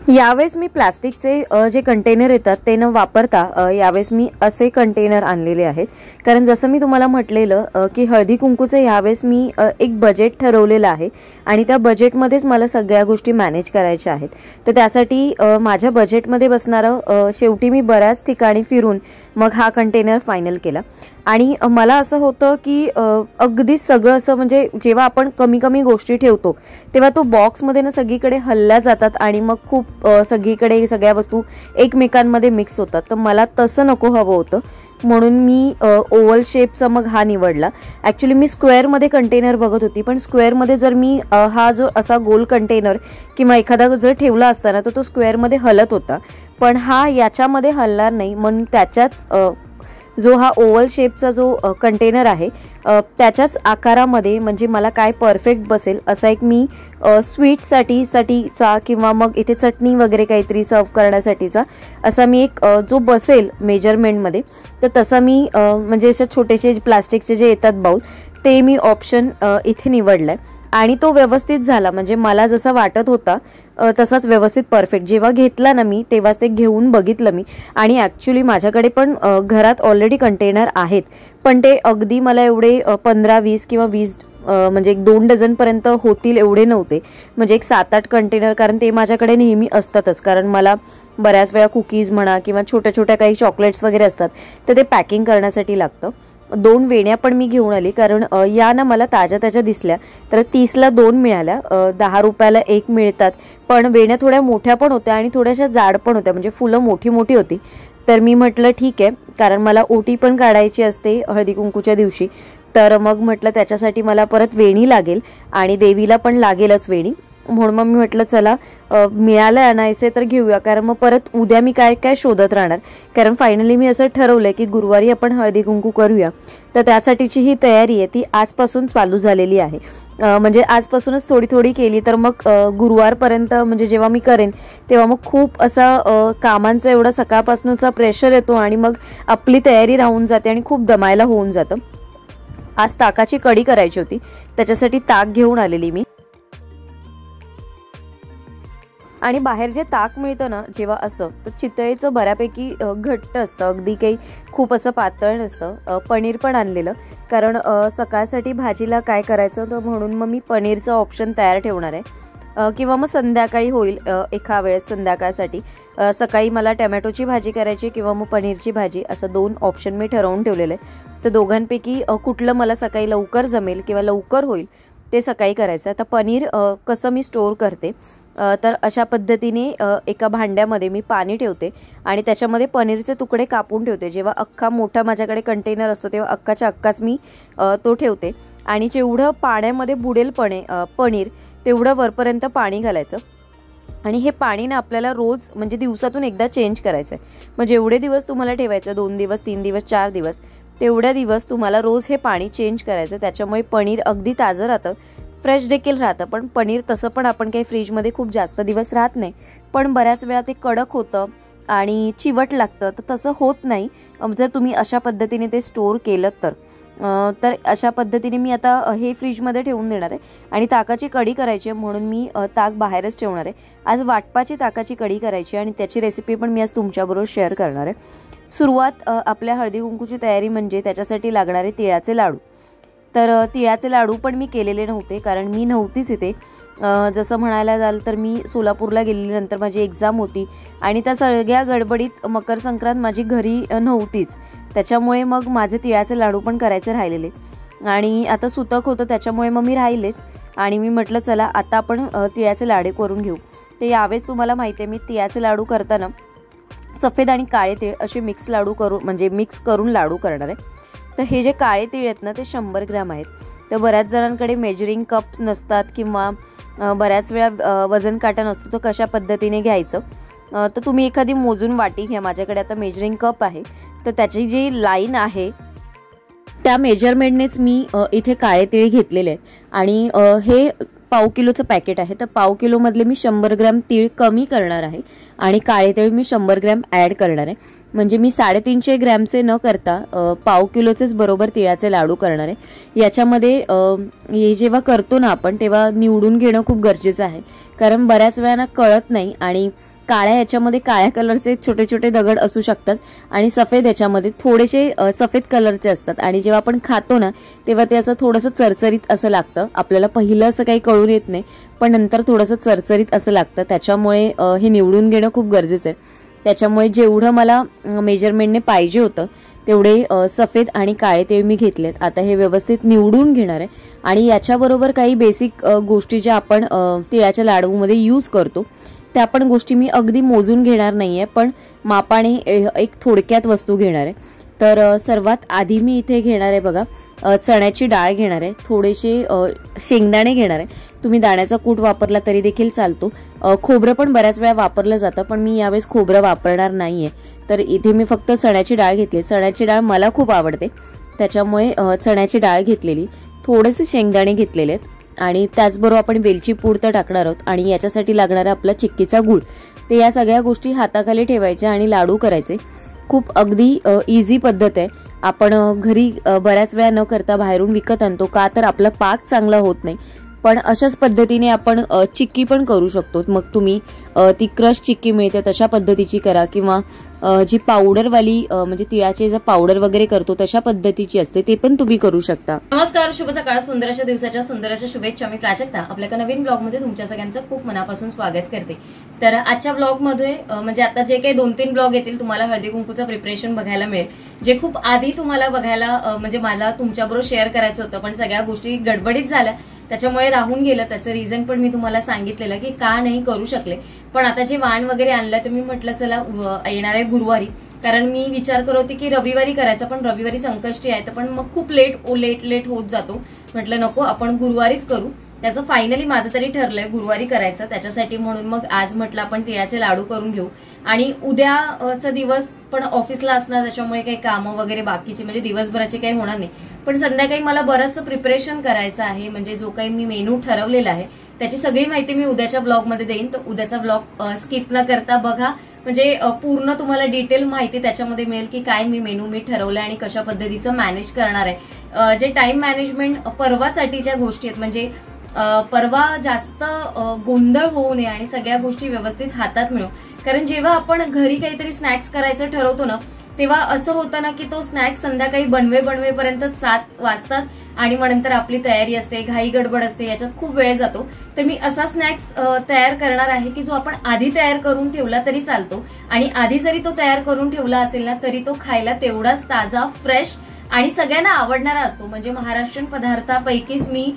यावेळेस मी प्लास्टिकचे जे कंटेनर येतात ते न वापरता यावेळेस मी असे कंटेनर आणलेले आहेत। कारण जसं मी तुम्हाला म्हटलेलं की हळदी कुंकूचे यावेळेस मी एक बजेट ठरवलेलं आहे आणि त्या बजेटमध्येच मला सगळ्या गोष्टी मॅनेज करायच्या आहेत। तर त्यासाठी माझ्या बजेटमध्ये बसणारं शेवटी मी बऱ्याच ठिकाणी फिरून मग हा कंटेनर फायनल केला। आणि मला असं होतं की अगदी सगळं असं म्हणजे जेव्हा आपण कमी कमी गोष्टी ठेवतो तेव्हा तो बॉक्समध्ये ना सगळीकडे हल्ल्या जातात आणि मग खूप सगळीकडे सगळ्या वस्तू एकमेकांमध्ये मिक्स होतात। तर मला तसं नको हवं होतं, म्हणून मी ओव्हल शेपचा मग हा निवडला। ॲक्च्युली मी स्क्वेअरमध्ये कंटेनर बघत होती, पण स्क्वेअरमध्ये जर मी हा जो असा गोल कंटेनर किंवा एखादा जर ठेवला असता ना तर तो स्क्वेअरमध्ये हलत होता, पण हा याच्यामध्ये हलणार नाही। म्हणून त्याच्याच जो हा ओव्हल शेपचा जो कंटेनर आहे त्याच्याच आकारामध्ये म्हणजे मला काय परफेक्ट बसेल असा एक मी स्वीटसाठीचा किंवा मग इथे चटणी वगैरे काहीतरी सर्व करण्यासाठीचा असा मी एक जो बसेल मेजरमेंटमध्ये तर तसा मी म्हणजे अशा छोटेसे प्लास्टिकचे जे येतात बाउल ते मी ऑप्शन इथे निवडलाय आणि तो व्यवस्थित झाला। म्हणजे मला जसा वाटत होता तसाच व्यवस्थित परफेक्ट जेव्हा घेतला ना मी तेव्हाच ते घेऊन बघितलं मी आणि ॲक्च्युली माझ्याकडे पण घरात ऑलरेडी कंटेनर आहेत, पण ते अगदी मला एवढे 15-20 किंवा 20 म्हणजे एक 2 डझनपर्यंत होतील एवढे नव्हते। म्हणजे एक 7-8 कंटेनर, कारण ते माझ्याकडे नेहमी असतातच, कारण मला बऱ्याच वेळा कुकीज म्हणा किंवा छोट्या छोट्या काही चॉकलेट्स वगैरे असतात तर ते पॅकिंग करण्यासाठी लागतं। 2 वेण्या पण मी घेऊन आली, कारण या ना मला ताज्या ताज्या दिसल्या तर 30ला 2 मिळाल्या, 10 रुपयाला 1 मिळतात। पण वेण्या थोड्या मोठ्या पण होत्या आणि थोड्याशा जाड पण होत्या, म्हणजे फुलं मोठी मोठी होती। तर मी म्हटलं ठीक आहे, कारण मला ओटी पण काढायची असते हळदी कुंकूच्या दिवशी, तर मग म्हटलं त्याच्यासाठी मला परत वेणी लागेल आणि देवीला पण लागेलच वेणी, म्हणून मग मी म्हटलं चला मिळालं आणायचे तर घेऊया, कारण मग परत उद्या मी काय काय शोधत राहणार। कारण फायनली मी असं ठरवलंय की गुरुवारी आपण हळदी कुंकू करूया, तर त्यासाठीची ही तयारी आहे ती आजपासून चालू झालेली आहे। म्हणजे आजपासूनच थोडी थोडी केली तर मग गुरुवारपर्यंत म्हणजे जेव्हा मी करेन तेव्हा मग खूप असा कामांचा एवढा सकाळपासूनचा प्रेशर येतो आणि मग आपली तयारी राहून जाते आणि खूप दमायला होऊन जातं। आज ताकाची कढी करायची होती, त्याच्यासाठी ताक घेऊन आलेली मी। आणि बाहेर जे ताक मिळतं ना जेव्हा असं तर चितळेचं बऱ्यापैकी घट्ट असतं, अगदी काही खूप असं पातळ नसतं। पनीर पण आणलेलं, कारण सकाळसाठी भाजीला काय करायचं तर म्हणून मग मी पनीरचं ऑप्शन तयार ठेवणार आहे, किंवा मग संध्याकाळी होईल एका वेळेस संध्याकाळसाठी। सकाळी मला टोमॅटोची भाजी करायची किंवा मग पनीरची भाजी, असं 2 ऑप्शन मी ठरवून ठेवलेलं आहे। तर दोघांपैकी कुठलं मला सकाळी लवकर जमेल किंवा लवकर होईल ते सकाळी करायचं। आता पनीर कसं मी स्टोअर करते तर अशा पद्धतीने एका भांड्यामध्ये मी पाणी ठेवते आणि त्याच्यामध्ये पनीरचे तुकडे कापून ठेवते। जेव्हा अख्खा मोठा माझ्याकडे कंटेनर असतो तेव्हा अख्खाच्या अख्खाच मी तो ठेवते आणि जेवढं पाण्यामध्ये बुडेल पनीर तेवढं वरपर्यंत पाणी घालायचं आणि हे पाणी ना आपल्याला रोज म्हणजे दिवसातून एकदा चेंज करायचं आहे। मग जेवढे दिवस तुम्हाला ठेवायचं 2 दिवस 3 दिवस 4 दिवस तेवढ्या दिवस तुम्हाला रोज हे पाणी चेंज करायचं। त्याच्यामुळे पनीर अगदी ताजं राहतं, फ्रेश देखील राहतं। पण पनीर तसं पण आपण काही फ्रीजमध्ये खूप जास्त दिवस राहत नाही, पण बऱ्याच वेळा ते कडक होतं आणि चिवट लागतं, तर तसं होत नाही जर तुम्ही अशा पद्धतीने ते स्टोअर केलं तर अशा पद्धतीने मी आता हे फ्रीजमध्ये ठेवून देणार आहे। आणि ताकाची कढी करायची म्हणून मी ताक बाहेरच ठेवणार आहे। आज वाटपाची ताकाची कढी करायची आणि त्याची रेसिपी पण मी आज तुमच्याबरोबर शेअर करणार आहे। सुरुवात आपल्या हळदी कुंकूची तयारी म्हणजे त्याच्यासाठी लागणारे तिळाचे लाडू। तर तिळाचे लाडू पण मी केलेले नव्हते, कारण मी नव्हतीच इथे। जसं म्हणायला जाल तर मी सोलापूरला गेल्यानंतर माझी एक्झाम होती आणि त्या सगळ्या गडबडीत मकर संक्रांत माझी घरी नव्हतीच, त्याच्यामुळे मग माझे तिळाचे लाडू पण करायचे राहिलेले आणि आता सुतक होतं त्याच्यामुळे मग मी राहिलेच आणि मी म्हटलं चला आता आपण तिळाचे लाडू करून घेऊ। ते यावेळेस तुम्हाला माहिती आहे मी तिळाचे लाडू करताना सफेद आणि काळे तीळ असे मिक्स करून लाडू करणार आहे। तर हे जे काळे तीळ आहेत ना ते 100 ग्रॅम आहेत। तर बऱ्याच जणांकडे मेजरिंग कप्स नसतात किंवा बऱ्याच वेळा वजन काटा नसतो, तर कशा पद्धतीने घ्यायचं तर तुम्ही एखादी मोजून वाटी घ्या। माझ्याकडे आता मेजरिंग कप आहे, तर त्याची जी लाईन आहे त्या मेजरमेंटनेच मी इथे काळे तीळ घेतलेले आहेत आणि हे पाव किलोचं पॅकेट आहे, तर पाव किलोमधले मी 100 ग्रॅम तीळ कमी करणार आहे आणि काळे तीळ मी 100 ग्रॅम ॲड करणार आहे। म्हणजे मी 350 ग्रॅमचे न करता पाव किलोचेच बरोबर तिळाचे लाडू करणार आहे। याच्यामध्ये हे जेव्हा करतो ना आपण तेव्हा निवडून घेणं खूप गरजेचं आहे, कारण बऱ्याच वेळा कळत नाही आणि काळ्या याच्यामध्ये काळ्या कलरचे छोटे छोटे दगड असू शकतात आणि सफेद याच्यामध्ये थोडेसे सफेद कलरचे असतात आणि जेव्हा आपण खातो ना तेव्हा ते असं थोडंसं चरचरीत असं लागतं. आपल्याला पहिलं असं काही कळून येत नाही, पण नंतर थोडंसं चरचरीत असं लागतं. त्याच्यामुळे हे निवडून घेणं खूप गरजेचं आहे. त्याच्यामुळे जेवढं मला मेजरमेंटने पाहिजे होतं तेवढे सफेद आणि काळे तीळ मी घेतलेत. आता हे व्यवस्थित निवडून घेणार आहे आणि याच्याबरोबर काही बेसिक गोष्टी ज्या आपण तिळाच्या लाडूमध्ये यूज करतो त्या पण गोष्टी मी अगदी मोजून घेणार नाहीये, पण मापाने एक थोडक्यात वस्तू घेणार आहे. तर सर्वात आधी मी इथे घेणार आहे बघा चण्याची डाळ घेणार आहे, थोडेसे शेंगदाणे घेणार आहे. तुम्ही दाण्याचा कूट वापरला तरी देखील चालतो. खोबरं पण बऱ्याच वेळा वापरलं जातं, पण मी यावेळेस खोबरं वापरणार नाहीये. तर इथे मी फक्त चण्याची डाळ घेतली. चण्याची डाळ मला खूप आवडते, त्याच्यामुळे चण्याची डाळ घेतलेली, थोडेसे शेंगदाणे घेतलेले आहेत आणि त्याचबरोबर आपण वेलची पूड तर टाकणार आहोत. आणि याच्यासाठी लागणारा आपला चिक्कीचा गूळ. ते या सगळ्या गोष्टी हाताखाली ठेवायच्या आणि लाडू करायचे. खूप अगदी इझी पद्धत आहे. आपण घरी बऱ्याच वेळा न करता बाहेरून विकत आणतो, का तर आपला पाक चांगला होत नाही. पण अशाच पद्धतीने आपण चिक्की पण करू शकतो. मग तुम्ही ती क्रश चिक्की मिळते तशा पद्धतीची करा किंवा जी पावडरवाली म्हणजे तिळाचे जर पावडर वगैरे करतो तशा पद्धतीची असते ते पण तुम्ही करू शकता. नमस्कार, शुभ सकाळ, सुंदर अशा दिवसाच्या सुंदर अशा शुभेच्छा. मी प्राजक्ता आपल्या नवीन ब्लॉग मध्ये तुमच्या सगळ्यांचं खूप मनापासून स्वागत करते. तर आजच्या ब्लॉग मध्ये म्हणजे आता जे काही 2-3 ब्लॉग येतील तुम्हाला हळदी कुंकूचं प्रिपरेशन बघायला मिळेल, जे खूप आधी तुम्हाला बघायला म्हणजे मला तुमच्याबरोबर शेअर करायचं होतं, पण सगळ्या गोष्टी गडबडीत झाल्या त्याच्यामुळे राहून गेलं. त्याचं रिझन पण मी तुम्हाला सांगितलेलं की का नाही करू शकले. पण आता जे वाण वगैरे आणलं तर मी म्हटलं चला येणार आहे गुरुवारी, कारण मी विचार करत होती की रविवारी करायचं, पण रविवारी संकष्टी आहे तर पण मग खूप लेट होत जातो. म्हटलं नको, आपण गुरुवारीच करू. त्याचं फायनली माझं तरी ठरलंय गुरुवारी करायचं. त्याच्यासाठी म्हणून मग आज म्हटलं आपण तिळाचे लाडू करून घेऊ. आणि उद्याचा दिवस पण ऑफिसला असणार, त्याच्यामुळे काही कामं वगैरे बाकीचे म्हणजे दिवसभराचे काही होणार नाही. पण संध्याकाळी मला बरंचसं प्रिपरेशन करायचं आहे, म्हणजे जो काही मी मेनू ठरवलेला आहे त्याची सगळी माहिती मी उद्याच्या ब्लॉगमध्ये देईन. तर उद्याचा ब्लॉग स्किप न करता बघा, म्हणजे पूर्ण तुम्हाला डिटेल माहिती त्याच्यामध्ये मिळेल की काय मेनू मी ठरवलंय आणि कशा पद्धतीचं मॅनेज करणार आहे. जे टाइम मॅनेजमेंट परवासाठीच्या गोष्टी आहेत, म्हणजे परवा जास्त गोंधळ होऊ नये आणि सगळ्या गोष्टी व्यवस्थित हातात मिळू. कारण जेव्हा आपण घरी काहीतरी स्नॅक्स करायचं ठरवतो ना तेव्हा असं होतं ना की तो स्नॅक्स संध्याकाळी बनवेपर्यंत 7 वाजतात आणि मग नंतर आपली तयारी असते, घाई गडबड असते, याच्यात खूप वेळ जातो. तर मी असा स्नॅक्स तयार करणार आहे की जो आपण आधी तयार करून ठेवला तरी चालतो आणि आधी जरी तो तयार करून ठेवला असेल ना तरी तो खायला तेवढाच ताजा, फ्रेश आणि सगळ्यांना आवडणारा असतो. म्हणजे महाराष्ट्रीयन पदार्थापैकीच मी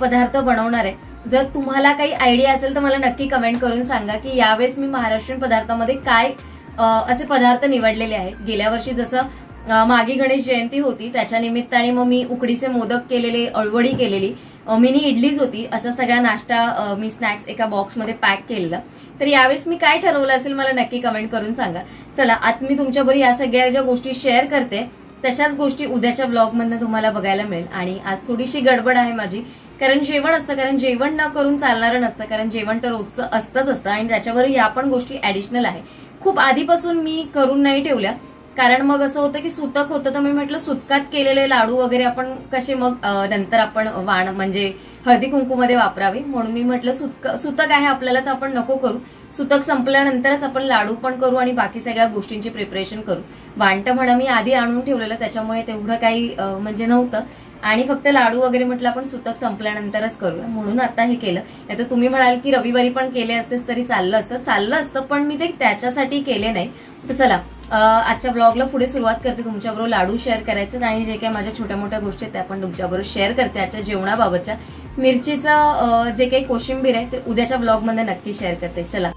पदार्थ बनवणार आहे. जर तुम्हाला काही आयडिया असेल तर मला नक्की कमेंट करून सांगा की यावेळेस मी महाराष्ट्रीयन पदार्थामध्ये काय असे पदार्थ निवडलेले आहेत. गेल्या वर्षी जसं मागे गणेश जयंती होती त्याच्या निमित्ताने मग मी उकडीचे मोदक केलेले, अळवडी केलेली, मिनी इडलीच होती, असा सगळा नाश्ता मी स्नॅक्स एका बॉक्समध्ये पॅक केलेला. तर यावेळेस मी काय ठरवलं असेल मला नक्की कमेंट करून सांगा. चला, आज मी तुमच्याबरोबर या सगळ्या ज्या गोष्टी शेअर करते तशाच गोष्टी उद्याच्या ब्लॉग मधनं तुम्हाला बघायला मिळेल. आणि आज थोडीशी गडबड आहे माझी, कारण जेवण असतं, कारण जेवण न करून चालणारं नसतं, कारण जेवण तर रोजचं असतं आणि त्याच्यावर या पण गोष्टी ऍडिशनल आहे. खूप आधीपासून मी करून नाही ठेवल्या, कारण मग असं होतं की सुतक होतं, तर मी म्हटलं सुतकात केलेले लाडू वगैरे आपण कसे मग नंतर आपण वाण म्हणजे हळदी कुंकूमध्ये वापरावे, म्हणून मी म्हटलं सुतक आहे आपल्याला तर आपण नको करू. सुतक संपल्यानंतरच आपण लाडू पण करू आणि बाकी सगळ्या गोष्टींची प्रिपरेशन करू. वाणटं म्हणा मी आधी आणून ठेवलेलं, त्याच्यामुळे तेवढं काही म्हणजे नव्हतं आणि फक्त लाडू वगैरे म्हटलं आपण सुतक संपल्यानंतरच करूया, म्हणून आता हे केलं. नाहीतर तुम्ही म्हणाल की रविवारी पण केले असतेस तरी चाललं असतं, पण मी ते त्याच्यासाठी केले नाही. तर चला, आजच्या ब्लॉगला पुढे सुरुवात करते. तुमच्याबरोबर लाडू शेअर करायचं आणि जे काही माझ्या छोट्या मोठ्या गोष्टी आहेत त्या पण तुमच्याबरोबर शेअर करते. आजच्या जेवणाबाबतच्या मिरचीचं जे काही कोशिंबीर आहे ते उद्याच्या ब्लॉग मध्ये नक्की शेअर करते. चला,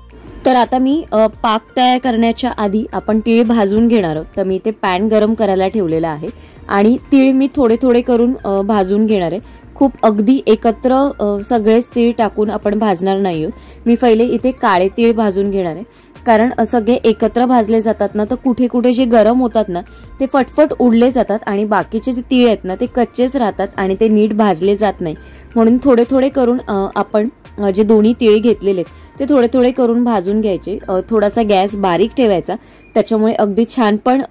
तर आता मी पाक तयार करण्याच्या आधी आपण तीळ भाजून घेणार आहोत. तर मी ते पॅन गरम करायला ठेवलेलं आहे आणि तीळ मी थोडे थोडे करून भाजून घेणार आहे. खूप अगदी एकत्र सगळेच तीळ टाकून आपण भाजणार नाही आहोत. मी पहिले इथे काळे तीळ भाजून घेणार आहे, कारण सगळे एकत्र भाजले जातात ना तर कुठे कुठे जे गरम होतात ना ते फटफट उडले जातात आणि बाकीचे जे तीळ आहेत ना ते कच्चेच राहतात आणि ते नीट भाजले जात नाही. म्हणून थोडे थोडे करून आपण जे दोन्ही तीळ घेतलेले आहेत ते थोडे थोडे करून भाजून घ्यायचे. थोडासा गॅस बारीक ठेवायचा, त्याच्यामुळे अगदी छान पण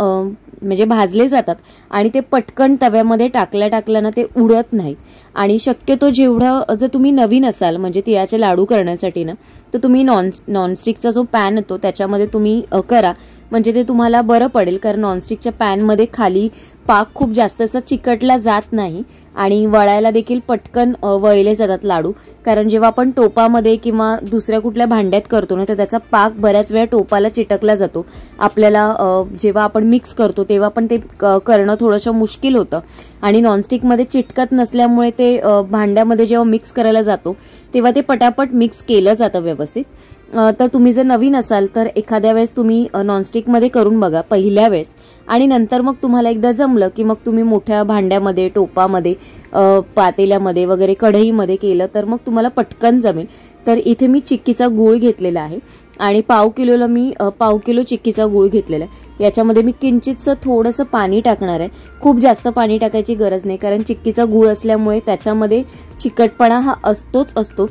म्हणजे भाजले जातात आणि ते पटकन तव्यामध्ये टाकल्या ना ते उडत नाहीत. आणि शक्यतो जेवढं जर तुम्ही नवीन असाल म्हणजे तिळाचे लाडू करण्यासाठी ना, तर तुम्ही नॉनस्टिकचा जो पॅन येतो त्याच्यामध्ये तुम्ही करा, म्हणजे ते तुम्हाला बरं पडेल. कारण नॉनस्टिकच्या पॅनमध्ये खाली पाक खूप जास्त असं चिकटला जात नाही आणि वळायला देखील पटकन वळले जातात लाडू. कारण जेव्हा आपण टोपामध्ये किंवा दुसऱ्या कुठल्या भांड्यात करतो ना, तर त्याचा पाक बऱ्याच वेळा टोपाला चिटकला जातो. आपल्याला जेव्हा आपण मिक्स करतो तेव्हा पण ते करणं थोडंसं मुश्किल होतं. आणि नॉनस्टिकमध्ये चिटकत नसल्यामुळे ते भांड्यामध्ये जेव्हा मिक्स करायला जातो तेव्हा ते पटापट मिक्स केलं जातं व्यवस्थित. तर तुम्ही जर नवीन असाल तर एखाद्या वेळेस तुम्ही नॉनस्टिकमध्ये करून बघा पहिल्या वेळेस, आणि नंतर मग तुम्हाला एकदा जमलं की मग तुम्ही मोठ्या भांड्यामध्ये, टोपामध्ये, पातेल्यामध्ये वगैरे, कढईमध्ये केलं तर मग तुम्हाला पटकन जमेल. तर इथे मी चिक्कीचा गूळ घेतलेला आहे आणि पाव किलो चिक्कीचा गूळ घेतलेला आहे. याच्यामध्ये मी किंचितसं थोडंसं पाणी टाकणार आहे. खूप जास्त पाणी टाकायची गरज नाही, कारण चिक्कीचा गूळ असल्यामुळे त्याच्यामध्ये चिकटपणा हा असतो.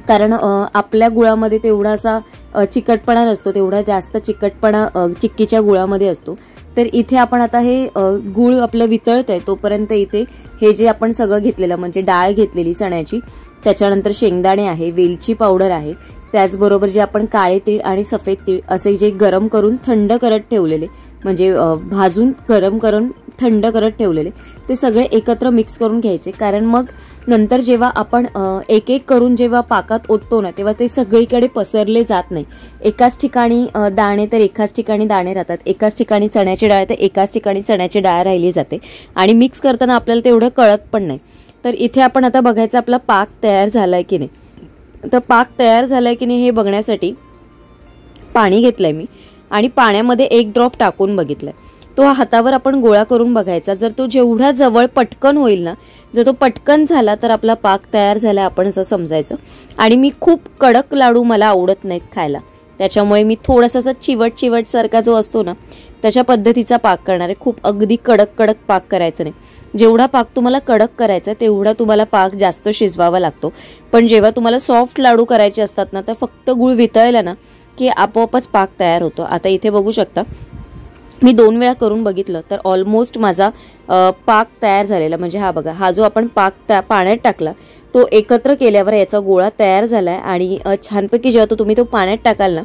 कारण आपल्या गुळामध्ये तेवढा असा चिकटपणा नसतो, तेवढा जास्त चिकटपणा चिक्कीच्या गुळामध्ये असतो. तर इथे आपण आता हे गूळ आपलं वितळतंय तोपर्यंत इथे हे जे आपण सगळं घेतलेलं म्हणजे डाळ घेतलेली चण्याची, त्याच्यानंतर शेंगदाणे आहे, वेलची पावडर आहे, त्याचबरोबर जे आपण काळे तीळ आणि सफेद तीळ असे जे गरम करून थंड करत ठेवलेले, म्हणजे भाजून गरम करून थंड करत ठेवलेले, ते सगळे एकत्र मिक्स करून घ्यायचे. कारण मग नंतर जेव्हा आपण एक एक करून जेव्हा पाकात ओततो ना, तेव्हा ते सगळीकडे पसरले जात नाही. एकाच ठिकाणी दाणे तर एकाच ठिकाणी दाणे राहतात, एकाच ठिकाणी चण्याची डाळ तर एकाच ठिकाणी चण्याची डाळ राहिली जाते आणि मिक्स करताना आपल्याला तेवढं कळत पण नाही. तर इथे आपण आता बघायचं आपला पाक तयार झालाय की नाही. तर पाक तयार झालाय की नाही हे बघण्यासाठी पाणी घेतलंय मी आणि पाण्यामध्ये 1 ड्रॉप टाकून बघितलंय. तो हातावर आपण गोळा करून बघायचा. जर तो जेवढा जवळ पटकन होईल ना, जर तो पटकन झाला तर आपला पाक तयार झाला आपण असं समजायचं. आणि मी खूप कडक लाडू मला आवडत नाहीत खायला, त्याच्यामुळे मी थोडासा असा चिवट सारखा जो असतो ना तशा पद्धतीचा पाक करणार आहे. खूप अगदी कडक पाक करायचं नाही. जेवढा पाक तुम्हाला कडक करायचा तेवढा तुम्हाला पाक जास्त शिजवावा लागतो. पण जेव्हा तुम्हाला सॉफ्ट लाडू करायचे असतात ना, तर फक्त गूळ वितळला ना की आपोआपच पाक तयार होतो. आता इथे बघू शकता मी 2 वेळा करून बघितलं तर ऑलमोस्ट माझा पाक तयार झालेला. म्हणजे हा बघा, हा जो आपण पाक पाण्यात टाकला तो एकत्र केल्यावर याचा गोळा तयार झालाय आणि छानपैकी जेव्हा तुम्ही तो पाण्यात टाकाल ना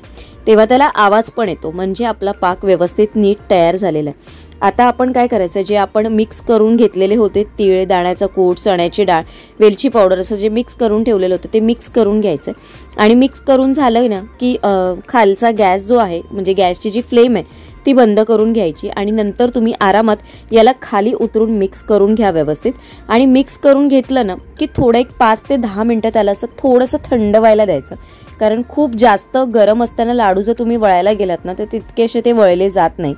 तेव्हा त्याला आवाज पण येतो, म्हणजे आपला पाक व्यवस्थित नीट तयार झालेला आहे. आता आपण काय करायचं, जे आपण मिक्स करून घेतलेले होते तीळ, दाण्याचा कूट, चण्याची डाळ, वेलची पावडर असं जे मिक्स करून ठेवलेलं होतं ते मिक्स करून घ्यायचं. आणि मिक्स करून झालं ना की खालचा गॅस जो आहे म्हणजे गॅसची जी फ्लेम आहे ती बंद करून घ्यायची आणि नंतर तुम्ही आरामात याला खाली उतरून मिक्स करून घ्या व्यवस्थित. आणि मिक्स करून घेतलं ना की थोडं एक 5 ते 10 मिनिटं त्याला असं थोडंसं थंड व्हायला द्यायचं. कारण खूप जास्त गरम असताना लाडू जर तुम्ही वळायला गेलात ना तर तितके असे ते वळले जात नाही.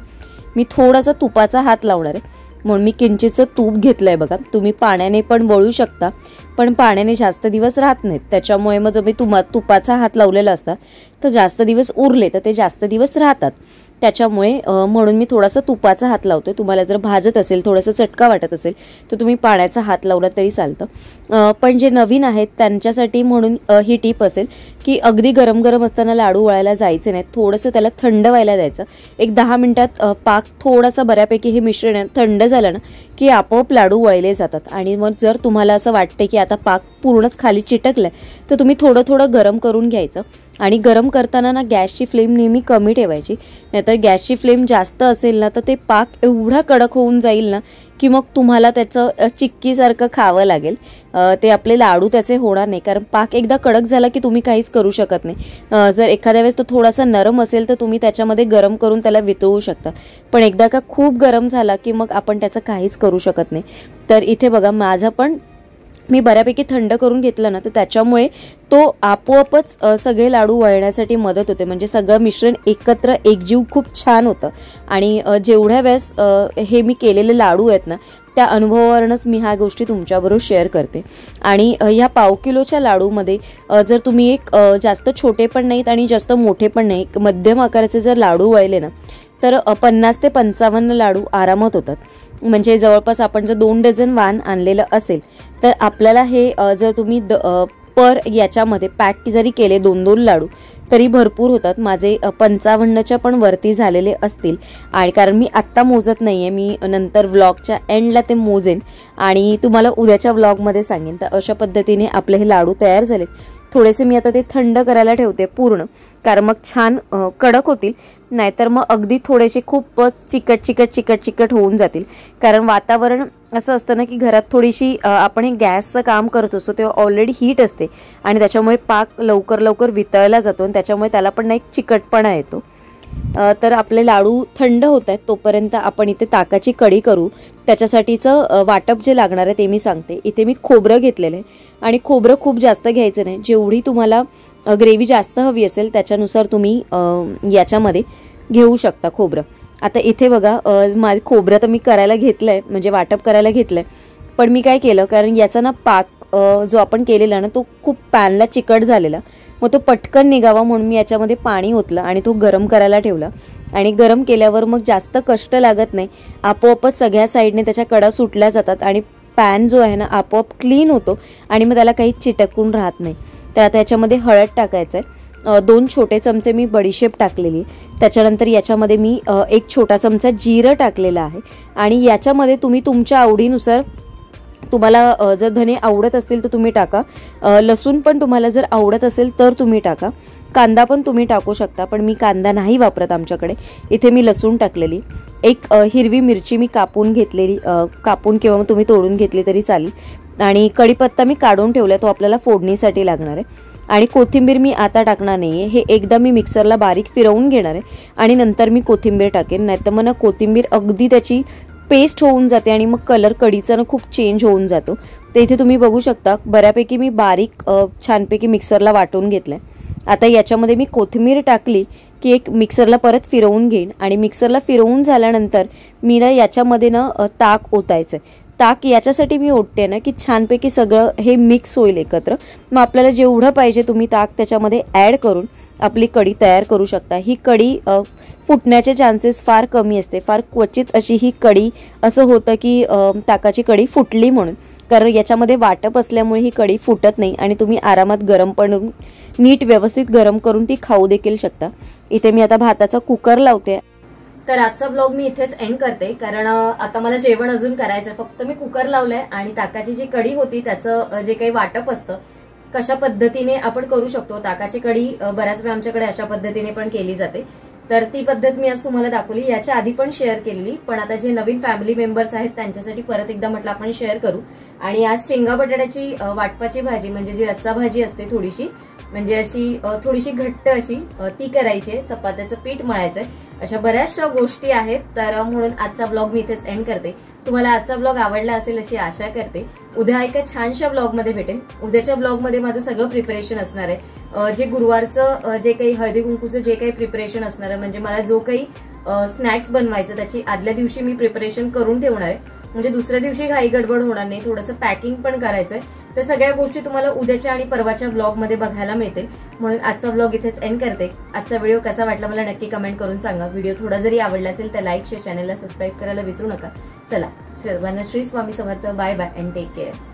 मी थोडासा तुपाचा हात लावणार आहे म्हणून मी किंचितचं तूप घेतलंय बघा. तुम्ही पाण्याने पण वळू शकता, पण पाण्याने जास्त दिवस राहत नाहीत, त्याच्यामुळे मग तुम्ही तुपाचा हात लावलेला असता तर जास्त दिवस उरले तर ते जास्त दिवस राहतात. त्याच्यामुळे म्हणून मी थोडासा तुपाचा हात लावतोय. तुम्हाला जर भाजत असेल, थोडासा चटका वाटत असेल तर तुम्ही पाण्याचा हात लावला तरी चालतं. पण जे नवीन आहेत त्यांच्यासाठी म्हणून ही टीप असेल की अगदी गरम असताना लाडू वळायला जायचे नाहीत, थोडंसं त्याला थंड व्हायला द्यायचं. एक 10 मिनिटात पाक थोडासा बऱ्यापैकी हे मिश्रण थंड झालं ना की आपोआप लाडू वळले जातात. आणि मग जर तुम्हाला असं वाटते की आता पाक पूर्णच खाली चिटकलाय तर तुम्ही थोडं गरम करून घ्यायचं. आणि गरम करताना ना गॅसची फ्लेम नेहमी कमी ठेवायची, नाहीतर गॅसची फ्लेम जास्त असेल ना तर ते पाक एवढा कडक होऊन जाईल ना की मग तुम्हाला त्याचं चिक्कीसारखं खावं लागेल. ते आपले लाडू त्याचे होणार नाही, कारण पाक एकदा कडक झाला की तुम्ही काहीच करू शकत नाही. जर एखाद्या वेळेस तो थोडासा नरम असेल तर तुम्ही त्याच्यामध्ये गरम करून त्याला वितळू शकता, पण एकदा का खूप गरम झाला की मग आपण त्याचं काहीच करू शकत नाही. तर इथे बघा माझा पण मी बऱ्यापैकी थंड करून घेतलं ना तर त्याच्यामुळे तो आपोआपच सगळे लाडू वळण्यासाठी मदत होते. म्हणजे सगळं मिश्रण एकत्र एकजीव खूप छान होतं. आणि जेवढ्या वेळेस हे मी केलेले लाडू आहेत ना त्या अनुभवावरूनच मी ह्या गोष्टी तुमच्याबरोबर शेअर करते. आणि ह्या पाव किलोच्या लाडूमध्ये जर तुम्ही एक जास्त छोटे पण नाहीत आणि जास्त मोठे पण नाही, मध्यम आकाराचे जर लाडू वळले ना तर 50 ते 55 लाडू आरामात होतात. म्हणजे जवळपास आपण जर 2 डझन वाण आणलेलं असेल तर आपल्याला हे जर तुम्ही पर याच्यामध्ये पॅक जरी केले 2-2 लाडू तरी भरपूर होतात. माझे 55च्या पण वरती झालेले असतील. आणि कारण मी आत्ता मोजत नाही आहे, मी नंतर व्लॉगच्या एंडला ते मोजेन आणि तुम्हाला उद्याच्या व्लॉगमध्ये सांगेन. तर अशा पद्धतीने आपले हे लाडू तयार झाले. थोडेसे मी आता ते थंड करायला ठेवते पूर्ण, कारण मग छान कडक होतील. नाहीतर मग अगदी थोडेसे खूपच चिकट होऊन जातील. कारण वातावरण असं असतं ना की घरात थोडीशी आपण हे गॅसचं काम करत असतो तेव्हा ऑलरेडी हीट असते आणि त्याच्यामुळे पाक लवकर वितळला जातो आणि त्याच्यामुळे त्याला पण एक चिकटपणा येतो. तर आपले लाडू थंड होत आहेत तोपर्यंत आपण इथे ताकाची कढी करू. त्याच्यासाठीचं वाटप जे लागणार आहे ते मी सांगते. इथे मी खोबरं घेतलेलं आहे आणि खोबरं खूप जास्त घ्यायचं नाही. जेवढी तुम्हाला ग्रेव्ही जास्त हवी असेल त्याच्यानुसार तुम्ही याच्यामध्ये घेऊ शकता खोबरं. आता इथे बघा माझं खोबरं तर मी करायला घेतलं आहे, म्हणजे वाटप करायला घेतलं आहे. पण मी काय केलं, कारण याचा ना पाक जो आपण केलेला ना तो खूप पॅनला चिकट झालेला, मग तो पटकन निघावा म्हणून मी याच्यामध्ये पाणी ओतलं आणि तो गरम करायला ठेवला. आणि गरम केल्यावर मग जास्त कष्ट लागत नाही, आपोआपच सगळ्या साईडने त्याच्या कडा सुटल्या जातात आणि पॅन जो आहे ना आपोआप क्लीन होतो आणि मग त्याला काही चिटकून राहत नाही. तर आता याच्यामध्ये हळद टाकायचं आहे. 2 छोटे चमचे मी बडीशेप टाकलेली. त्याच्यानंतर याच्यामध्ये मी 1 छोटा चमचा जिरं टाकलेला आहे. आणि याच्यामध्ये तुम्ही तुमच्या आवडीनुसार, तुम्हाला जर धने आवडत असतील तर तुम्ही टाका, लसूण पण तुम्हाला जर आवडत असेल तर तुम्ही टाका, कांदा पण तुम्ही टाकू शकता, पण मी कांदा नाही वापरत आमच्याकडे. इथे मी लसूण टाकलेली. 1 हिरवी मिरची मी कापून घेतलेली, कापून किंवा तुम्ही तोडून घेतली तरी चालेल. आणि कढीपत्ता मी काढून ठेवला, तो आपल्याला फोडणीसाठी लागणार आहे. आणि कोथिंबीर मी आता टाकणार नाही आहे, हे एकदा मी मिक्सरला बारीक फिरवून घेणार आहे आणि नंतर मी कोथिंबीर टाकेन. नाहीतर मग ना कोथिंबीर अगदी त्याची पेस्ट होऊन जाते आणि मग कलर कढीचा ना खूप चेंज होऊन जातो. तर इथे तुम्ही बघू शकता बऱ्यापैकी मी बारीक छानपैकी मिक्सरला वाटून घेतलं आहे. आता याच्यामध्ये मी कोथिंबीर टाकली की एक मिक्सरला परत फिरवून घेईन आणि मिक्सरला फिरवून झाल्यानंतर मी ना याच्यामध्ये ना ताक ओतायचं आहे. ताक याच्यासाठी मी ओतते ना की छानपैकी सगळं हे मिक्स होईल एकत्र. मग आपल्याला जेवढं पाहिजे तुम्ही ताक त्याच्यामध्ये ॲड करून आपली कढी तयार करू शकता. ही कढी फुटण्याचे चान्सेस फार कमी असते. फार क्वचित अशी ही कढी असं होतं की ताकाची कढी फुटली म्हणून, कारण याच्यामध्ये वाटप असल्यामुळे ही कढी फुटत नाही आणि तुम्ही आरामात गरम पण नीट व्यवस्थित गरम करून ती खाऊ देखील शकता. इथे मी आता भाताचा कुकर लावते. तर आजचा ब्लॉग मी इथेच एंड करते, कारण आता मला जेवण अजून करायचं. फक्त मी कुकर लावलंय आणि ताकाची जी कढी होती त्याचं जे काही वाटप असतं कशा पद्धतीने आपण करू शकतो. ताकाची कढी बऱ्याच वेळा आमच्याकडे अशा पद्धतीने पण केली जाते, तर ती पद्धत मी आज तुम्हाला दाखवली. याच्या आधी पण शेअर केलेली, पण आता जे नवीन फॅमिली मेंबर्स आहेत त्यांच्यासाठी परत एकदा म्हटलं आपण शेअर करू. आणि आज शेंगा बटाट्याची वाटपाची भाजी, म्हणजे जी रस्सा भाजी असते थोडीशी, म्हणजे अशी थोडीशी घट्ट अशी ती करायची आहे. चपात्याचं पीठ मळायचंय. अशा बऱ्याचशा गोष्टी आहेत. तर म्हणून आजचा ब्लॉग मी इथेच एंड करते. तुम्हाला आजचा ब्लॉग आवडला असेल अशी आशा करते. उद्या एका छानशा ब्लॉगमध्ये भेटेन. उद्याच्या ब्लॉगमध्ये माझं सगळं प्रिपरेशन असणार आहे. जे गुरुवारचं जे काही हळदी कुंकूचं जे काही प्रिपरेशन असणार आहे, म्हणजे मला जो काही स्नॅक्स बनवायचं त्याची आदल्या दिवशी मी प्रिपरेशन करून ठेवणार आहे, म्हणजे दुसऱ्या दिवशी घाई गडबड होणार नाही. थोडंसं पॅकिंग पण करायचंय. तर सगळ्या गोष्टी तुम्हाला उद्याच्या आणि परवाच्या ब्लॉगमध्ये बघायला मिळतील. म्हणून आजचा ब्लॉग इथेच एंड करते. आजचा व्हिडिओ कसा वाटला मला नक्की कमेंट करून सांगा. व्हिडिओ थोडा जरी आवडला असेल तर लाईक शेअर, चॅनलला सबस्क्राईब करायला विसरू नका. चला, सर्वांना Shri Swami Samarth. Bye bye and take care.